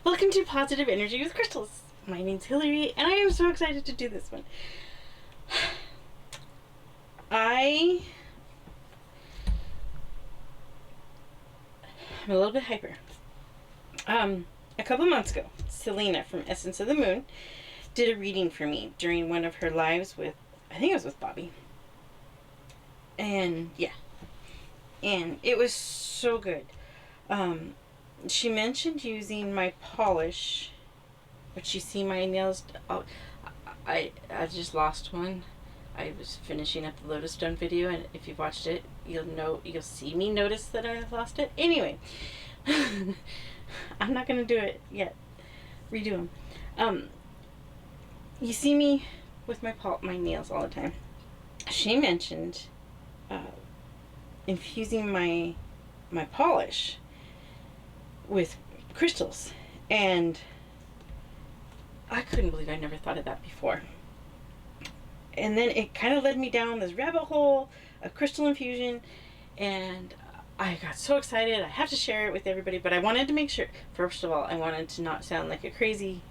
Welcome to Positive Energy with Crystals. My name's Hillary, and I am so excited to do this one. I'm a little bit hyper. A couple months ago, Celina from Essence of the Moon did a reading for me during one of her lives with, I think it was with Bobby. And yeah, and it was so good. She mentioned using my polish, but you see my nails. Oh, I just lost one. I was finishing up the Lotus Stone video, and if you've watched it, you'll see me notice that I lost it. Anyway, I'm not gonna do it yet. Redo them. You see me with my nails all the time. She mentioned infusing my polish with crystals, and I couldn't believe I never thought of that before. And then it kind of led me down this rabbit hole of crystal infusion, and I got so excited. I have to share it with everybody, but I wanted to make sure, first of all, I wanted to not sound like a crazy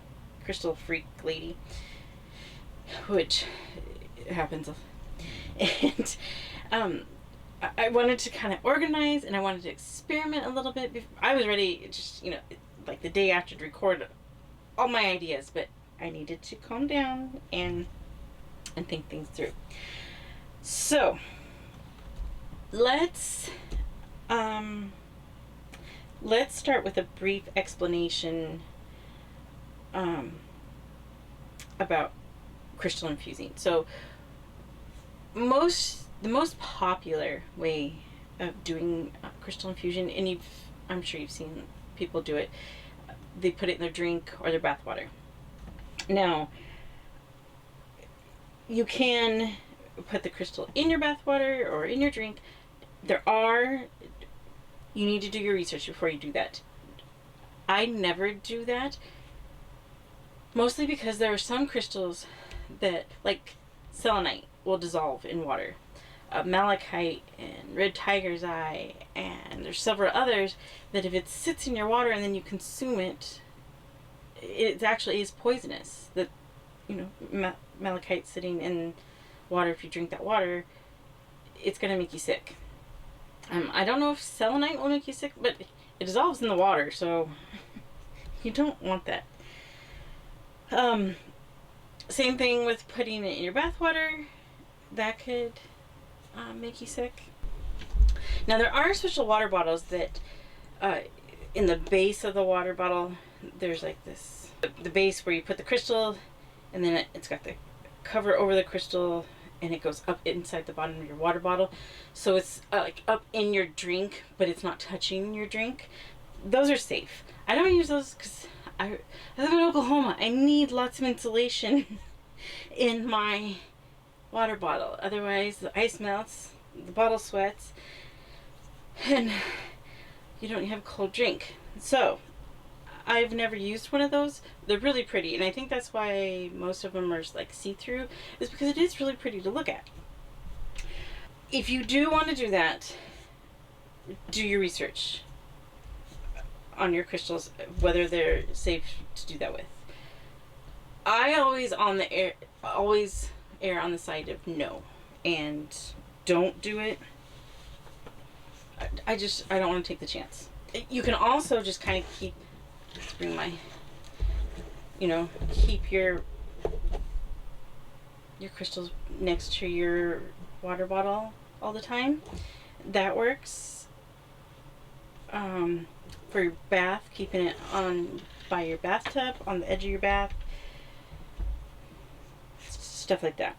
crystal freak lady, which happens. And I wanted to kind of organize, and I wanted to experiment a little bit. I was ready, just, like the day after, to record all my ideas, but I needed to calm down and think things through. So let's start with a brief explanation about crystal infusing. So the most popular way of doing crystal infusion, and I'm sure you've seen people do it, they put it in their drink or their bath water. Now, you can put the crystal in your bath water or in your drink. You need to do your research before you do that. I never do that, mostly because there are some crystals that, like selenite, will dissolve in water. Malachite and red tiger's eye, and there's several others that if it sits in your water and then you consume it, it actually is poisonous. That, malachite sitting in water, if you drink that water, it's going to make you sick. I don't know if selenite will make you sick, but it dissolves in the water, so you don't want that. Same thing with putting it in your bath water. That could make you sick. Now, there are special water bottles that in the base of the water bottle, there's like this, the base where you put the crystal, and then it's got the cover over the crystal, and it goes up inside the bottom of your water bottle, so it's like up in your drink, but it's not touching your drink. Those are safe. I don't use those because I live in Oklahoma. I need lots of insulation in my water bottle, otherwise the ice melts, the bottle sweats, and you don't have a cold drink. So I've never used one of those. They're really pretty, and I think that's why most of them are like see-through, is because it is really pretty to look at. If you do want to do that, do your research on your crystals, whether they're safe to do that with. I always err on the side of no, and don't do it. I don't want to take the chance. You can also just kind of keep your crystals next to your water bottle all the time. That works. For your bath, keeping it by your bathtub, on the edge of your bath, stuff like that.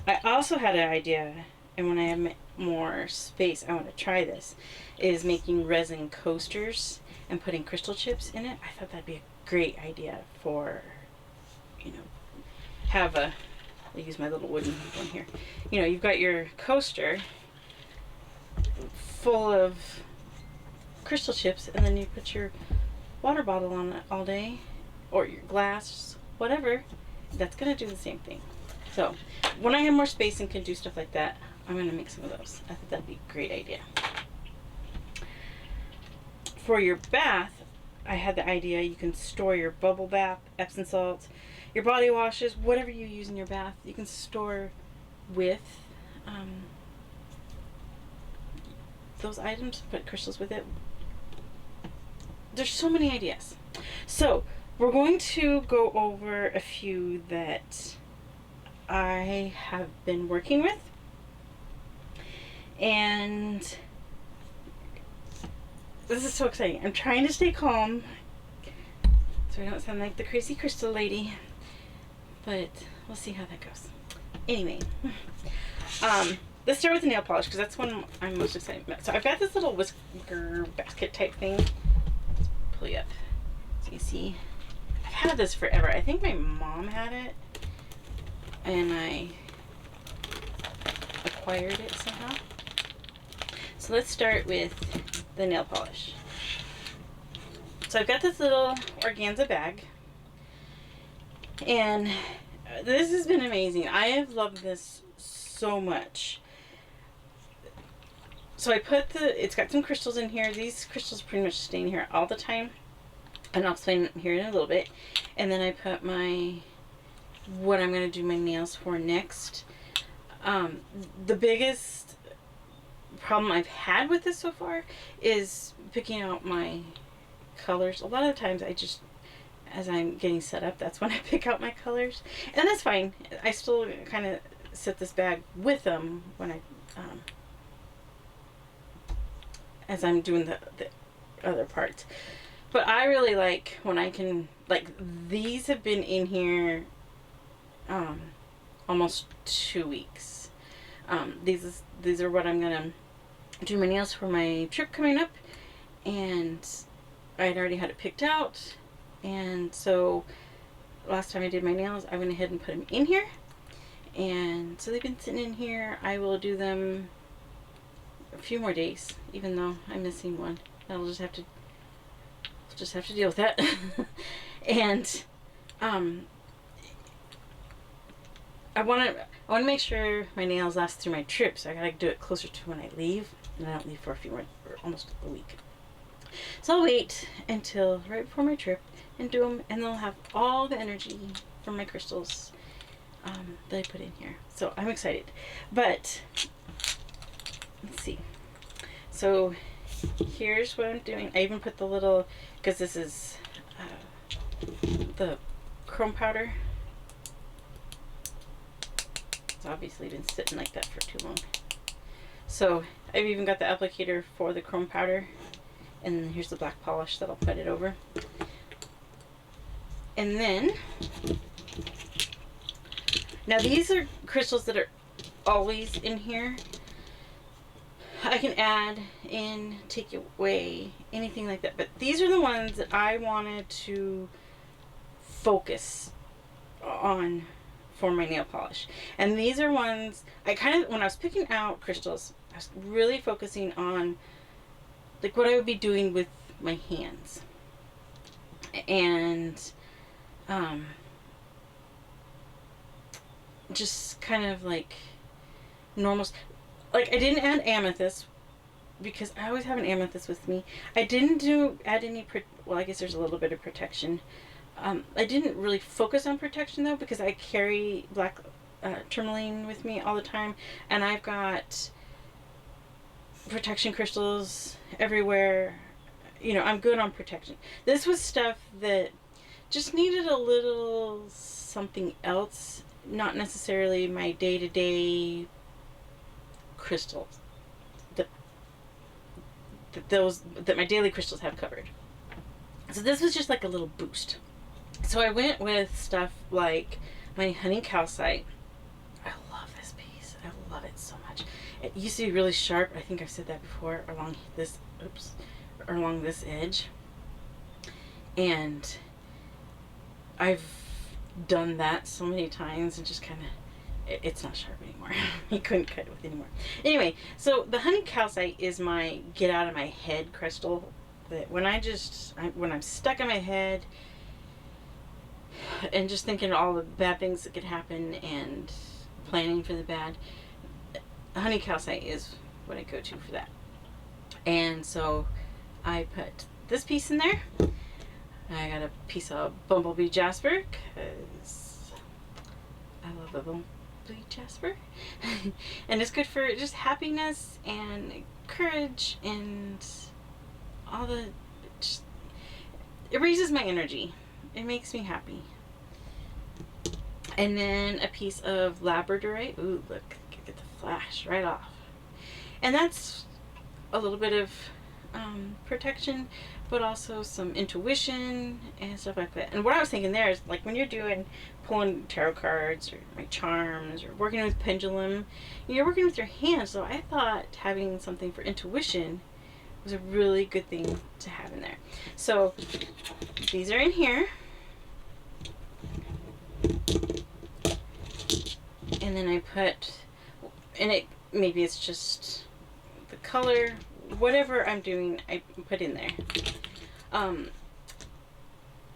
I also had an idea, and when I have more space, I want to try this, is making resin coasters and putting crystal chips in it. I thought that'd be a great idea for, I'll use my little wooden one here. You've got your coaster full of crystal chips, and then you put your water bottle on it all day, or your glass, whatever. That's going to do the same thing. So when I have more space and can do stuff like that, I'm going to make some of those. I think that'd be a great idea. For your bath, I had the idea you can store your bubble bath, Epsom salts, your body washes, whatever you use in your bath, you can store with those items, put crystals with it. There's so many ideas. So we're going to go over a few that I have been working with, and this is so exciting. I'm trying to stay calm so I don't sound like the crazy crystal lady, but we'll see how that goes. Anyway, let's start with the nail polish because that's one I'm most excited about. So I've got this little whisker basket type thing. Let's pull you up so you see. I've had this forever. I think my mom had it and I acquired it somehow. So let's start with the nail polish. So I've got this little organza bag, and this has been amazing. I have loved this so much. So I put it's got some crystals in here. These crystals pretty much stay in here all the time, and I'll explain here in a little bit. And then I put what I'm going to do my nails for next. The biggest problem I've had with this so far is picking out my colors. A lot of the times I just, as I'm getting set up, that's when I pick out my colors, and that's fine. I still kind of set this bag with them when I as I'm doing the other parts. But I really like when I can, like, these have been in here almost 2 weeks. These are what I'm gonna do my nails for my trip coming up, and I'd already had it picked out, and so last time I did my nails I went ahead and put them in here, and so they've been sitting in here. I will do them a few more days, even though I'm missing one. I'll just have to deal with that. And I want to make sure my nails last through my trip, so I gotta do it closer to when I leave, and I don't leave for a few more, or almost a week. So I'll wait until right before my trip and do them, and they'll have all the energy from my crystals that I put in here. So I'm excited. But let's see. So here's what I'm doing. I even put the little, because this is the chrome powder. It's obviously been sitting like that for too long. So I've even got the applicator for the chrome powder, and here's the black polish that I'll put it over. And then, now these are crystals that are always in here. I can add in, take away, anything like that. But these are the ones that I wanted to focus on for my nail polish. And these are ones, I kind of, when I was picking out crystals, I was really focusing on like what I would be doing with my hands. And just kind of like normal. Like I didn't add amethyst because I always have an amethyst with me. I didn't add any, well, I guess there's a little bit of protection. I didn't really focus on protection though, because I carry black tourmaline with me all the time, and I've got protection crystals everywhere. You know, I'm good on protection. This was stuff that just needed a little something else, not necessarily my day-to-day crystals that my daily crystals have covered. So this was just like a little boost. So I went with stuff like my honey calcite. I love this piece. I love it so much. It used to be really sharp. I think I've said that before, along this, along this edge. And I've done that so many times and just kind of, it's not sharp anymore. You couldn't cut it with anymore. Anyway, so the honey calcite is my get out of my head crystal. That when when I'm stuck in my head and just thinking of all the bad things that could happen and planning for the bad, honey calcite is what I go to for that. And so I put this piece in there. I got a piece of bumblebee jasper because I love a bumblebee jasper. And it's good for just happiness and courage and all the, just, it raises my energy. It makes me happy. And then a piece of labradorite. Ooh, look, get the flash right off. And that's a little bit of protection, but also some intuition and stuff like that. And what I was thinking there is, like, when you're doing pulling tarot cards or like charms or working with pendulum, you're working with your hands. So I thought having something for intuition was a really good thing to have in there. So these are in here. And then I put, and it, maybe it's just the color, whatever I'm doing, I put in there.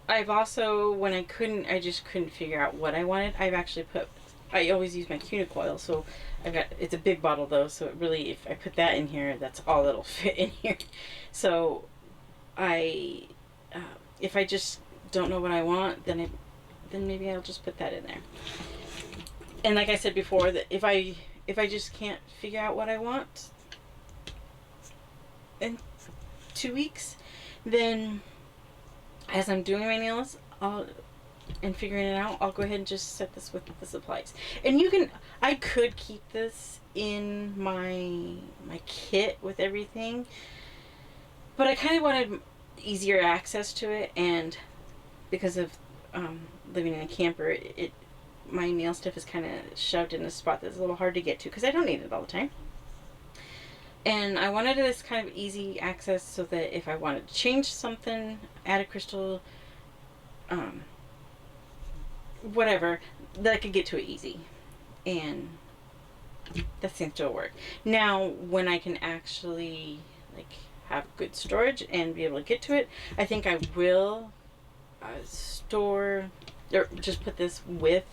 I've also, when I just couldn't figure out what I wanted, I've actually put, I always use my cuticle, so I've got, it's a big bottle though, so it really, if I put that in here, that's all that'll fit in here. So if I just don't know what I want, then maybe I'll just put that in there. And like I said before, that if I just can't figure out what I want in 2 weeks, then as I'm doing my nails and figuring it out, I'll go ahead and just set this with the supplies. And I could keep this in my kit with everything, but I kind of wanted easier access to it, and because of living in a camper, my nail stuff is kind of shoved in a spot that's a little hard to get to because I don't need it all the time. And I wanted this kind of easy access so that if I wanted to change something, add a crystal, whatever, that I could get to it easy. And that seems to work. Now, when I can actually like have good storage and be able to get to it, I think I will store or just put this with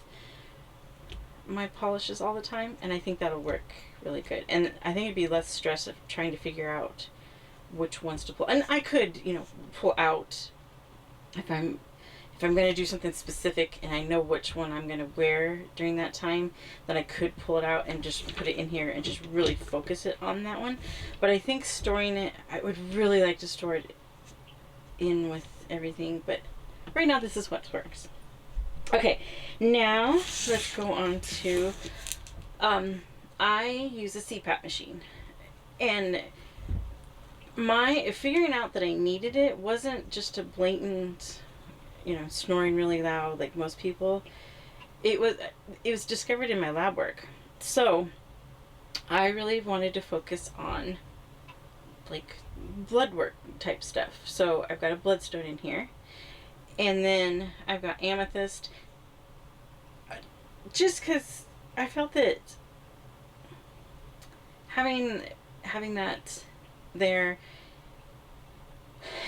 my polishes all the time, and I think that'll work really good. And I think it'd be less stress of trying to figure out which ones to pull. And I could, pull out if I'm going to do something specific and I know which one I'm going to wear during that time, then I could pull it out and just put it in here and just really focus it on that one. But I think storing it, I would really like to store it in with everything, but right now this is what works. Okay, now let's go on to, I use a CPAP machine, and my figuring out that I needed it wasn't just a blatant, snoring really loud like most people. It was discovered in my lab work. So I really wanted to focus on like blood work type stuff. So I've got a bloodstone in here. And then I've got amethyst, just because I felt that having that there,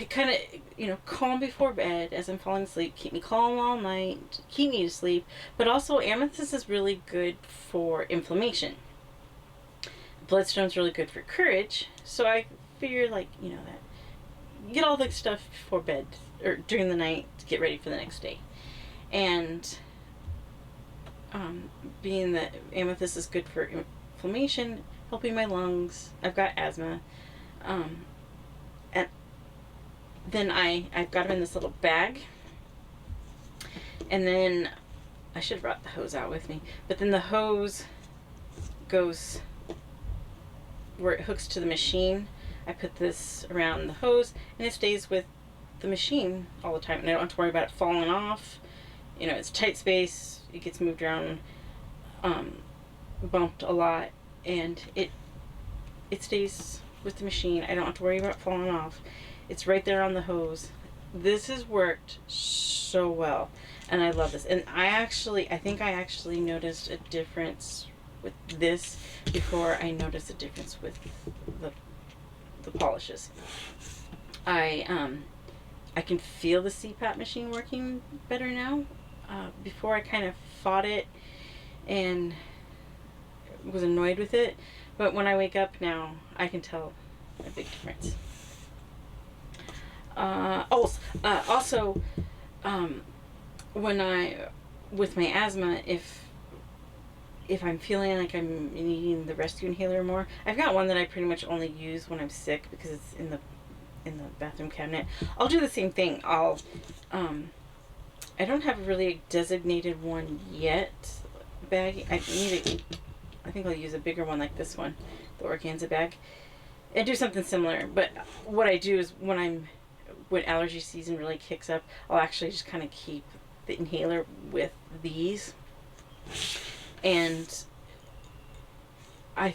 it kind of, calm before bed as I'm falling asleep, keep me calm all night, keep me to sleep. But also amethyst is really good for inflammation. Bloodstone's really good for courage. So I figured that get all the stuff before bed or during the night to get ready for the next day. And being that amethyst is good for inflammation, helping my lungs. I've got asthma. And then I've got them in this little bag. And then I should have brought the hose out with me. But then the hose goes where it hooks to the machine. I put this around the hose and it stays with the machine all the time, and I don't have to worry about it falling off. It's tight space, it gets moved around, bumped a lot, and it stays with the machine. I don't have to worry about it falling off. It's right there on the hose. This has worked so well, and I love this. And I think I actually noticed a difference with this before I noticed a difference with the polishes. I can feel the CPAP machine working better now. Before I kind of fought it and was annoyed with it, but when I wake up now, I can tell a big difference. Also, when with my asthma, if I'm feeling like I'm needing the rescue inhaler more, I've got one that I pretty much only use when I'm sick because it's in the bathroom cabinet. I'll do the same thing. I don't have really a designated one yet. Bag. I think I'll use a bigger one like this one, the organza bag, and do something similar. But what I do is when allergy season really kicks up, I'll actually just kind of keep the inhaler with these. And I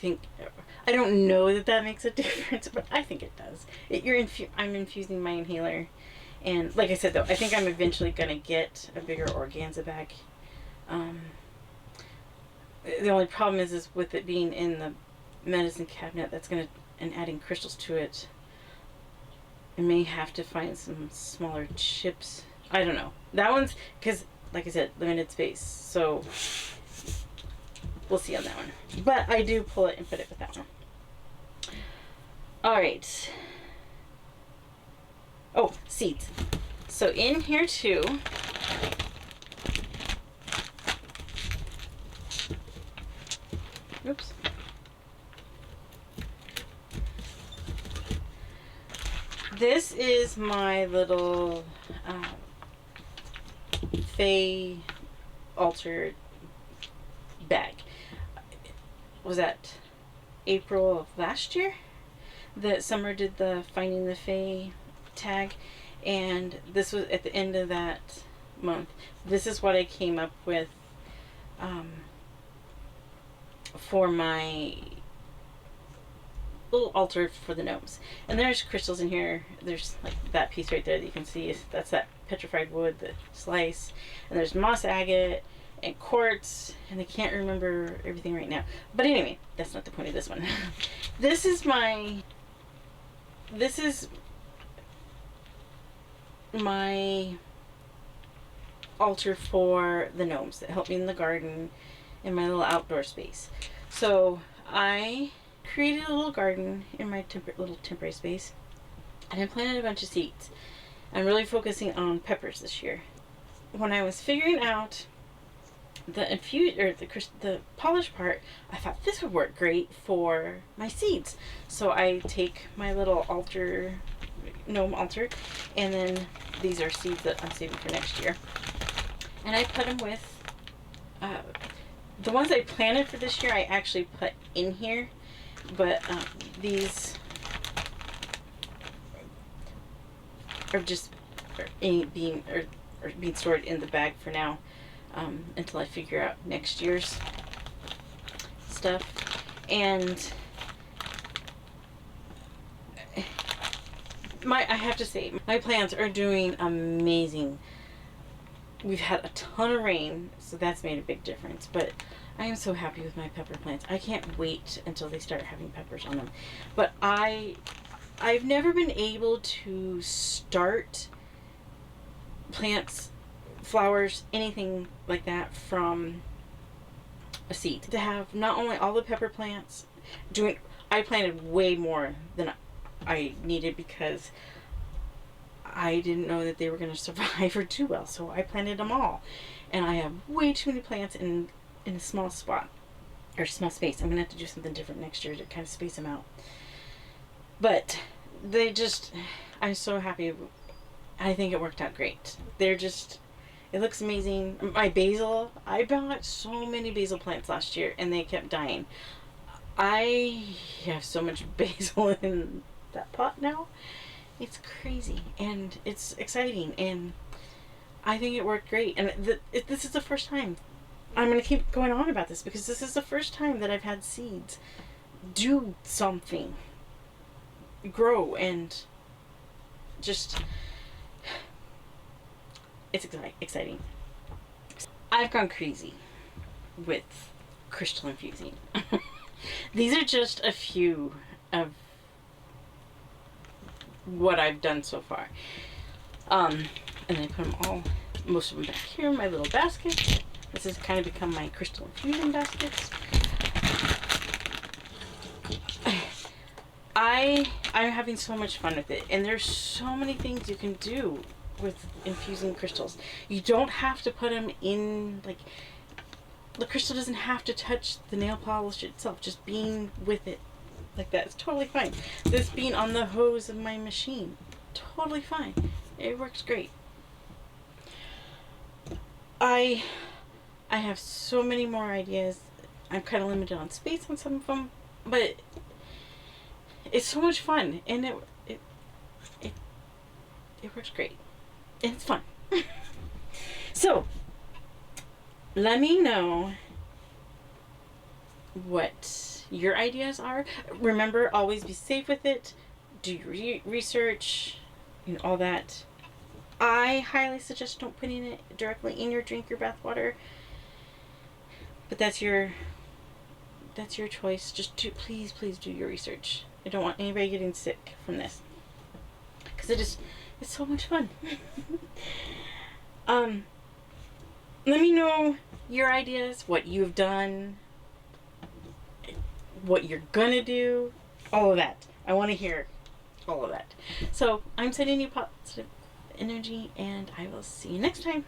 don't know that makes a difference, but I think it does. I'm infusing my inhaler. And like I said, though, I think I'm eventually going to get a bigger organza bag. The only problem is with it being in the medicine cabinet, and adding crystals to it, I may have to find some smaller chips. I don't know. That one's, because, like I said, limited space. So we'll see on that one. But I do pull it and put it with that one. All right. Oh, seeds. So in here too, oops. This is my little Faye altered bag. Was that April of last year that Summer did the Finding the Faye tag, and this was at the end of that month. This is what I came up with for my little altar for the gnomes. And there's crystals in here. There's like that piece right there that you can see. That's that petrified wood, the slice. And there's moss agate and quartz, and I can't remember everything right now. But anyway, that's not the point of this one. This is my altar for the gnomes that help me in the garden in my little outdoor space. So I created a little garden in my little temporary space, and I planted a bunch of seeds. I'm really focusing on peppers this year. When I was figuring out the polish part, I thought this would work great for my seeds. So I take my little gnome altar, and then these are seeds that I'm saving for next year, and I put them with the ones I planted for this year. I actually put in here, but these are just being stored in the bag for now, until I figure out next year's stuff. And I have to say, my plants are doing amazing. We've had a ton of rain, so that's made a big difference. But I am so happy with my pepper plants. I can't wait until they start having peppers on them. But I've never been able to start plants, flowers, anything like that from a seed. To have not only all the pepper plants I planted way more than I needed because I didn't know that they were going to survive or do well, so I planted them all. And I have way too many plants in a small spot, or small space. I'm going to have to do something different next year to kind of space them out. But I'm so happy. I think it worked out great. It looks amazing. My basil, I bought so many basil plants last year and they kept dying. I have so much basil in that pot now. It's crazy and it's exciting, and I think it worked great. And this is the first time. I'm going to keep going on about this because this is the first time that I've had seeds do something, grow, and just, it's exciting. I've gone crazy with crystal infusing. These are just a few of what I've done so far. And I put most of them back here in my little basket. This has kind of become my crystal infusion baskets. I I'm having so much fun with it, and there's so many things you can do with infusing crystals. You don't have to put them in, like, the crystal doesn't have to touch the nail polish itself. Just being with it like that is totally fine. This being on the hose of my machine, totally fine. It works great. I have so many more ideas. I'm kind of limited on space on some of them, but it's so much fun, and it works great. And it's fun. So, let me know what your ideas are. Remember, always be safe with it. Do your research, all that. I highly suggest don't putting it directly in your drink or bath water. But that's your choice. Just please do your research. I don't want anybody getting sick from this, because it's so much fun. Let me know your ideas, what you've done, what you're gonna do, all of that. I want to hear all of that. So I'm sending you positive energy, and I will see you next time.